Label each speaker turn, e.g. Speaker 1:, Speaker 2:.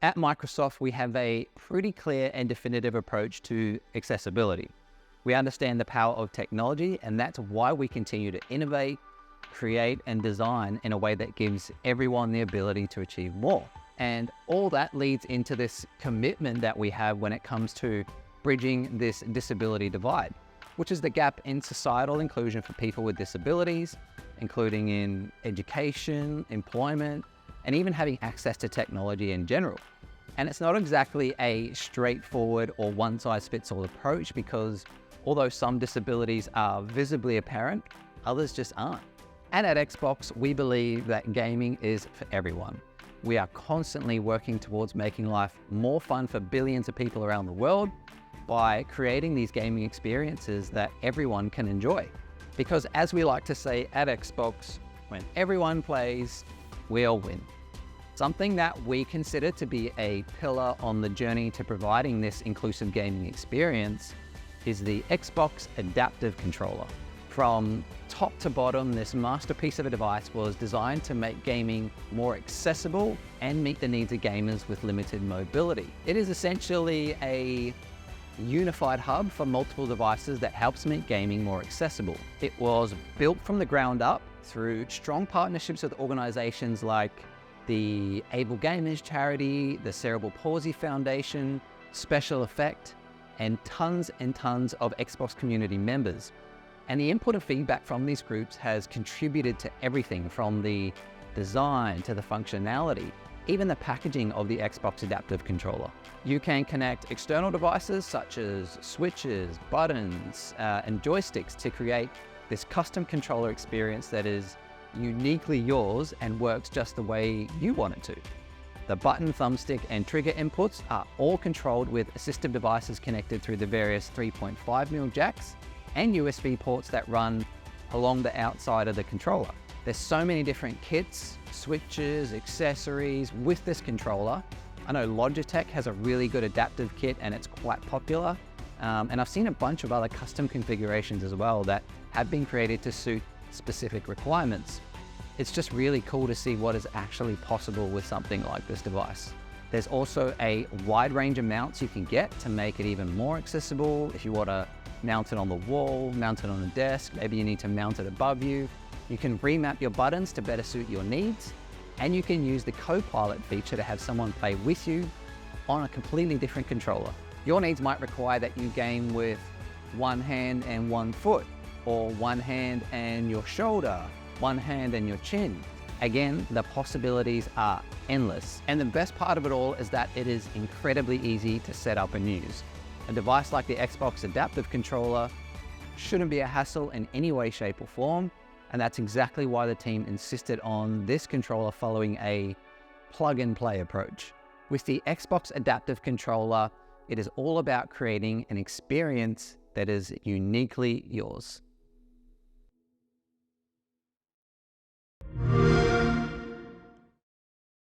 Speaker 1: At Microsoft, we have a pretty clear and definitive approach to accessibility. We understand the power of technology, and that's why we continue to innovate, create, and design in a way that gives everyone the ability to achieve more. And all that leads into this commitment that we have when it comes to bridging this disability divide, which is the gap in societal inclusion for people with disabilities, including in education, employment, and even having access to technology in general. And it's not exactly a straightforward or one-size-fits-all approach, because although some disabilities are visibly apparent, others just aren't. And at Xbox, we believe that gaming is for everyone. We are constantly working towards making life more fun for billions of people around the world by creating these gaming experiences that everyone can enjoy. Because as we like to say at Xbox, when everyone plays, we all win. Something that we consider to be a pillar on the journey to providing this inclusive gaming experience is the Xbox Adaptive Controller. From top to bottom, this masterpiece of a device was designed to make gaming more accessible and meet the needs of gamers with limited mobility. It is essentially a unified hub for multiple devices that helps make gaming more accessible. It was built from the ground up through strong partnerships with organizations like the Able Gamers charity, the Cerebral Palsy Foundation, Special Effect, and tons of Xbox community members. And the input and feedback from these groups has contributed to everything from the design to the functionality, even the packaging of the Xbox Adaptive Controller. You can connect external devices such as switches, buttons, and joysticks to create this custom controller experience that is uniquely yours and works just the way you want it to. The button, thumbstick, and trigger inputs are all controlled with assistive devices connected through the various 3.5mm jacks and USB ports that run along the outside of the controller. There's so many different kits, switches, accessories with this controller. I know Logitech has a really good adaptive kit and it's quite popular. And I've seen a bunch of other custom configurations as well that have been created to suit specific requirements. It's just really cool to see what is actually possible with something like this device. There's also a wide range of mounts you can get to make it even more accessible. If you want to mount it on the wall, mount it on a desk, maybe you need to mount it above you. You can remap your buttons to better suit your needs, and you can use the co-pilot feature to have someone play with you on a completely different controller. Your needs might require that you game with one hand and one foot, or one hand and your shoulder, one hand and your chin. Again, the possibilities are endless. And the best part of it all is that it is incredibly easy to set up and use. A device like the Xbox Adaptive Controller shouldn't be a hassle in any way, shape, or form, and that's exactly why the team insisted on this controller following a plug-and-play approach. With the Xbox Adaptive Controller, it is all about creating an experience that is uniquely yours.